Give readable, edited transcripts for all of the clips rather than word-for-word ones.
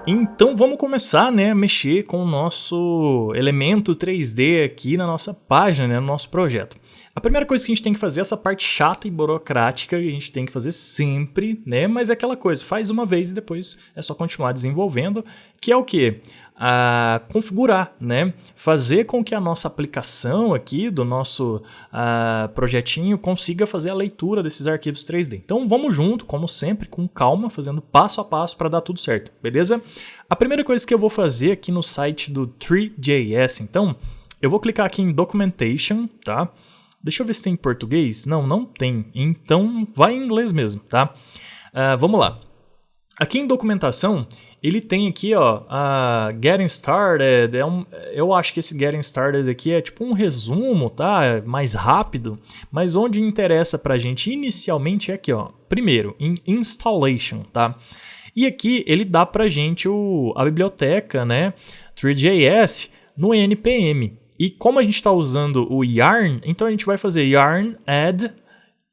Então vamos começar, né, a mexer com o nosso elemento 3D aqui na nossa página, né, no nosso projeto. A primeira coisa que a gente tem que fazer é essa parte chata e burocrática que a gente tem que fazer sempre, né, mas é aquela coisa, faz uma vez e depois é só continuar desenvolvendo, que é o quê? Configurar, né? Fazer com que a nossa aplicação aqui do nosso projetinho consiga fazer a leitura desses arquivos 3D. Então vamos junto, como sempre, com calma, fazendo passo a passo para dar tudo certo, beleza? A primeira coisa que eu vou fazer aqui no site do Three.js, então, eu vou clicar aqui em Documentation, tá? Deixa eu ver se tem em português. Não, não tem. Então vai em inglês mesmo, tá? Vamos lá. Aqui em documentação, ele tem aqui, ó, Getting Started, eu acho que esse Getting Started aqui é tipo um resumo, tá? É mais rápido, mas onde interessa pra gente inicialmente é aqui, ó, primeiro, em Installation, tá? E aqui ele dá pra gente a biblioteca, né, Three.js no npm. E como a gente está usando o yarn, então a gente vai fazer yarn add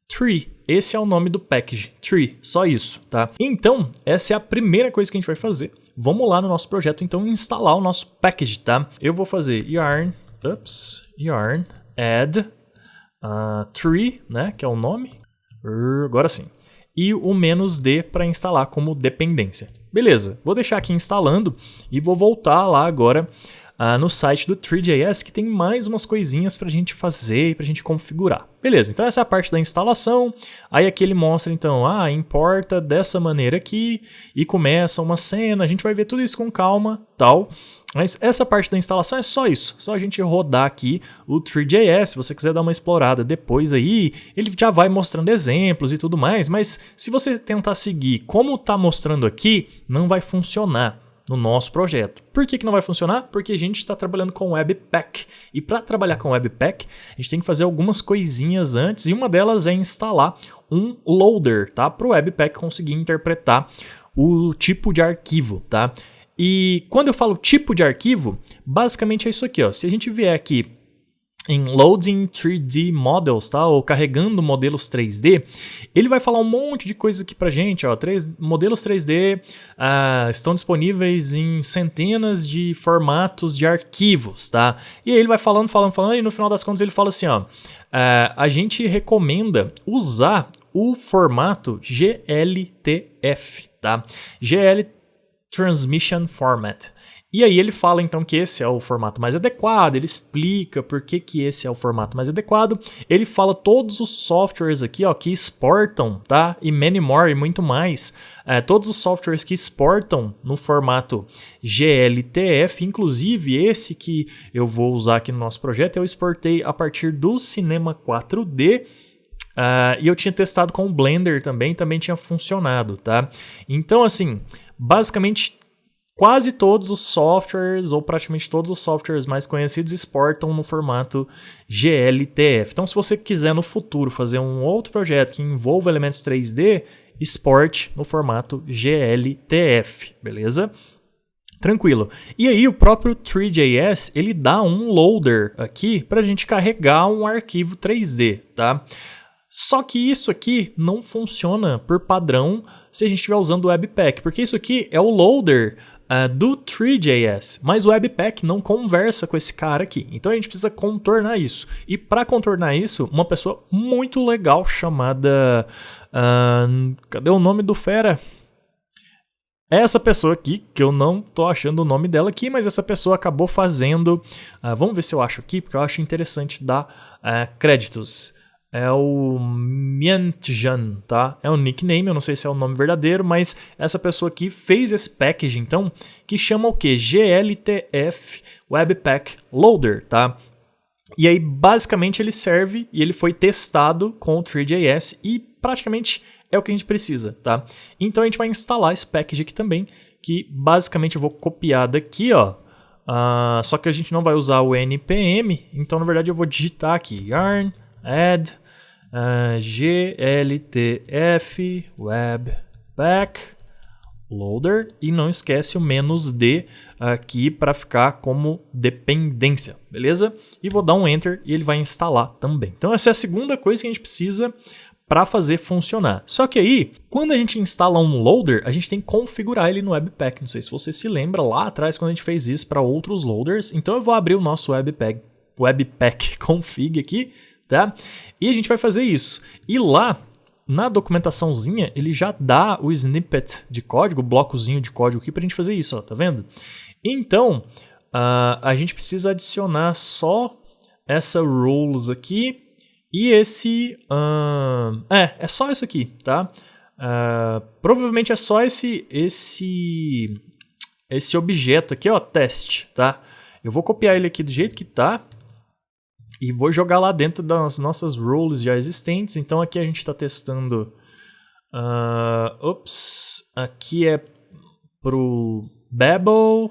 tree. Esse é o nome do package, tree, só isso, tá? Então, essa é a primeira coisa que a gente vai fazer. Vamos lá no nosso projeto, então, instalar o nosso package, tá? Eu vou fazer yarn add tree, né, que é o nome. Agora sim. E o "-d" para instalar como dependência. Beleza, vou deixar aqui instalando e vou voltar lá agora no site do Three.js, que tem mais umas coisinhas para a gente fazer e para a gente configurar. Beleza, então essa é a parte da instalação. Aí aqui ele mostra, então, importa dessa maneira aqui e começa uma cena. A gente vai ver tudo isso com calma, tal. Mas essa parte da instalação é só isso, só a gente rodar aqui o Three.js. Se você quiser dar uma explorada depois aí, ele já vai mostrando exemplos e tudo mais, mas se você tentar seguir como está mostrando aqui, não vai funcionar no nosso projeto. Por que não vai funcionar? Porque a gente está trabalhando com Webpack. E para trabalhar com Webpack, a gente tem que fazer algumas coisinhas antes, e uma delas é instalar um loader, tá? Para o Webpack conseguir interpretar o tipo de arquivo, tá? E quando eu falo tipo de arquivo, basicamente é isso aqui, ó. Se a gente vier aqui em Loading 3D Models, tá? Ou carregando modelos 3D, ele vai falar um monte de coisa aqui pra gente, ó. Modelos 3D estão disponíveis em centenas de formatos de arquivos, tá? E aí ele vai falando, e no final das contas ele fala assim, ó, a gente recomenda usar o formato GLTF, tá? GL Transmission Format. E aí ele fala então que esse é o formato mais adequado, ele explica por que esse é o formato mais adequado, ele fala todos os softwares aqui, ó, que exportam, tá? E many more, e muito mais, todos os softwares que exportam no formato GLTF, inclusive esse que eu vou usar aqui no nosso projeto, eu exportei a partir do Cinema 4D, e eu tinha testado com o Blender também tinha funcionado, tá? Então assim, basicamente quase todos os softwares, ou praticamente todos os softwares mais conhecidos, exportam no formato GLTF. Então, se você quiser no futuro fazer um outro projeto que envolva elementos 3D, exporte no formato GLTF, beleza? Tranquilo. E aí o próprio Three.js, ele dá um loader aqui para a gente carregar um arquivo 3D, tá? Só que isso aqui não funciona por padrão se a gente estiver usando o Webpack, porque isso aqui é o loader do Three.js, mas o Webpack não conversa com esse cara aqui. Então a gente precisa contornar isso. E para contornar isso, uma pessoa muito legal chamada... cadê o nome do fera? É essa pessoa aqui, que eu não tô achando o nome dela aqui, mas essa pessoa acabou fazendo... vamos ver se eu acho aqui, porque eu acho interessante dar créditos. É o Mientjan, tá? É um nickname, eu não sei se é o nome verdadeiro, mas essa pessoa aqui fez esse package, então, que chama o quê? GLTF Webpack Loader, tá? E aí, basicamente, ele serve e ele foi testado com o Three.js e praticamente é o que a gente precisa, tá? Então, a gente vai instalar esse package aqui também, que basicamente eu vou copiar daqui, ó. Só que a gente não vai usar o npm, então, na verdade, eu vou digitar aqui yarn add gltf webpack loader e não esquece o "-d" aqui para ficar como dependência, beleza? E vou dar um enter e ele vai instalar também. Então essa é a segunda coisa que a gente precisa para fazer funcionar. Só que aí, quando a gente instala um loader, a gente tem que configurar ele no Webpack. Não sei se você se lembra lá atrás quando a gente fez isso para outros loaders. Então eu vou abrir o nosso Webpack config aqui, tá? E a gente vai fazer isso. E lá, na documentaçãozinha, ele já dá o snippet de código, o blocozinho de código aqui pra gente fazer isso, ó, tá vendo? Então, a gente precisa adicionar só essa rules aqui e esse... é só isso aqui, tá? Provavelmente é só esse objeto aqui, ó, test, tá? Eu vou copiar ele aqui do jeito que tá e vou jogar lá dentro das nossas rules já existentes. Então aqui a gente está testando... aqui é pro Babel,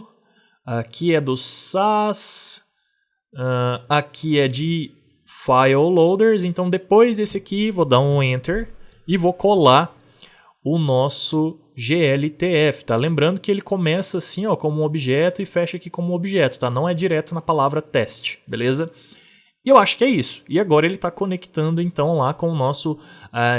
aqui é do SAS, aqui é de File Loaders. Então depois desse aqui vou dar um Enter e vou colar o nosso GLTF, tá? Lembrando que ele começa assim, ó, como um objeto e fecha aqui como um objeto, tá? Não é direto na palavra teste, beleza? E eu acho que é isso. E agora ele está conectando então lá com o nosso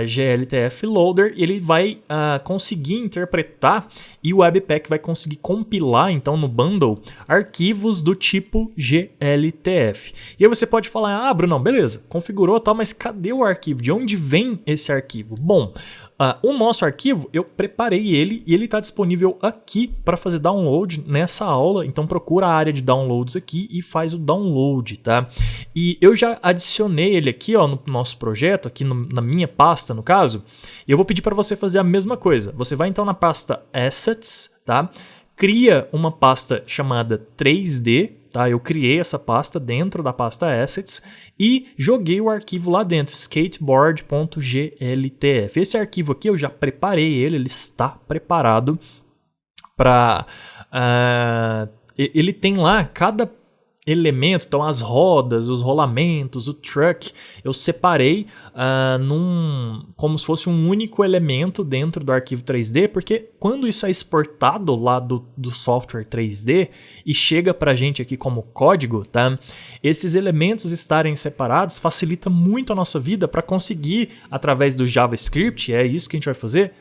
GLTF Loader. Ele vai conseguir interpretar e o Webpack vai conseguir compilar então no bundle arquivos do tipo GLTF. E aí você pode falar, Brunão, beleza, configurou tal, mas cadê o arquivo? De onde vem esse arquivo? Bom, o nosso arquivo, eu preparei ele e ele está disponível aqui para fazer download nessa aula. Então procura a área de downloads aqui e faz o download, tá? E eu já adicionei ele aqui, ó, no nosso projeto, aqui na minha pasta, no caso. E eu vou pedir para você fazer a mesma coisa. Você vai então na pasta Assets, tá? Cria uma pasta chamada 3D, tá? Eu criei essa pasta dentro da pasta Assets e joguei o arquivo lá dentro, skateboard.gltf. Esse arquivo aqui eu já preparei ele está preparado para... ele tem lá cada elemento, então as rodas, os rolamentos, o truck, eu separei como se fosse um único elemento dentro do arquivo 3D, porque quando isso é exportado lá do software 3D e chega pra gente aqui como código, tá? Esses elementos estarem separados facilita muito a nossa vida para conseguir, através do JavaScript, é isso que a gente vai fazer,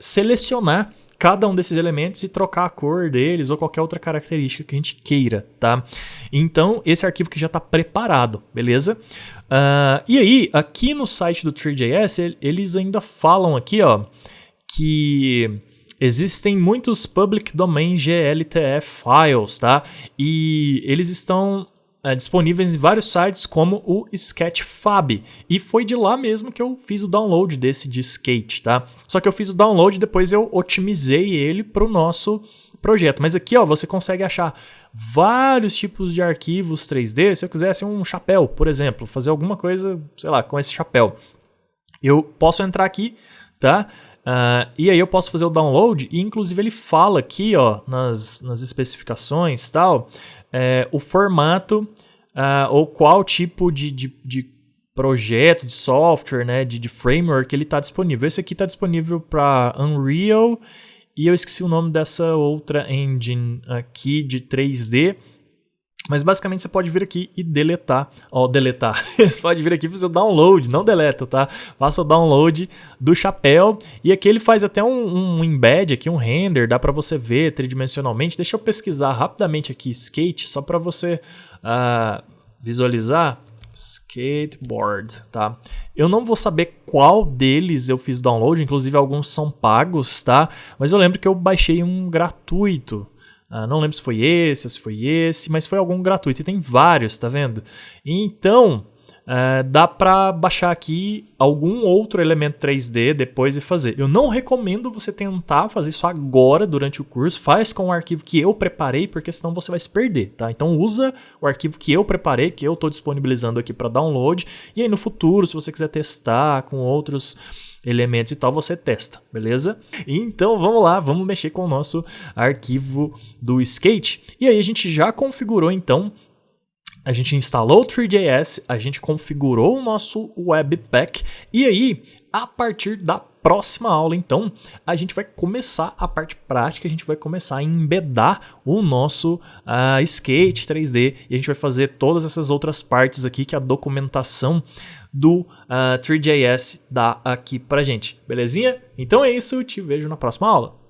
selecionar cada um desses elementos e trocar a cor deles ou qualquer outra característica que a gente queira, tá? Então, esse arquivo aqui já está preparado, beleza? E aí, aqui no site do Tree.js, eles ainda falam aqui, ó, que existem muitos public domain GLTF files, tá? E eles estão disponíveis em vários sites como o Sketchfab. E foi de lá mesmo que eu fiz o download desse de skate, tá? Só que eu fiz o download e depois eu otimizei ele para o nosso projeto. Mas aqui, ó, você consegue achar vários tipos de arquivos 3D. Se eu quisesse um chapéu, por exemplo, fazer alguma coisa, sei lá, com esse chapéu, eu posso entrar aqui, tá? E aí eu posso fazer o download e inclusive ele fala aqui, ó, nas especificações e tal, o formato ou qual tipo de projeto, de software, né, de framework ele está disponível. Esse aqui está disponível para Unreal e eu esqueci o nome dessa outra engine aqui de 3D. Mas basicamente você pode vir aqui e deletar. Você pode vir aqui e fazer o download, não deleta, tá? Faça o download do chapéu. E aqui ele faz até um embed aqui, um render, dá para você ver tridimensionalmente. Deixa eu pesquisar rapidamente aqui, skate, só para você visualizar. Skateboard, tá? Eu não vou saber qual deles eu fiz download, inclusive alguns são pagos, tá? Mas eu lembro que eu baixei um gratuito. Não lembro se foi esse, mas foi algum gratuito. E tem vários, tá vendo? Então, dá para baixar aqui algum outro elemento 3D depois e fazer. Eu não recomendo você tentar fazer isso agora durante o curso. Faz com o arquivo que eu preparei, porque senão você vai se perder, tá? Então usa o arquivo que eu preparei, que eu estou disponibilizando aqui para download. E aí no futuro, se você quiser testar com outros elementos e tal, você testa, beleza? Então vamos lá, vamos mexer com o nosso arquivo do skate. E aí a gente já configurou então, a gente instalou o Tree.js, a gente configurou o nosso Webpack e aí, a partir da próxima aula, então, a gente vai começar a parte prática, a gente vai começar a embedar o nosso skate 3D e a gente vai fazer todas essas outras partes aqui que a documentação do 3JS dá aqui pra gente, belezinha? Então é isso, te vejo na próxima aula.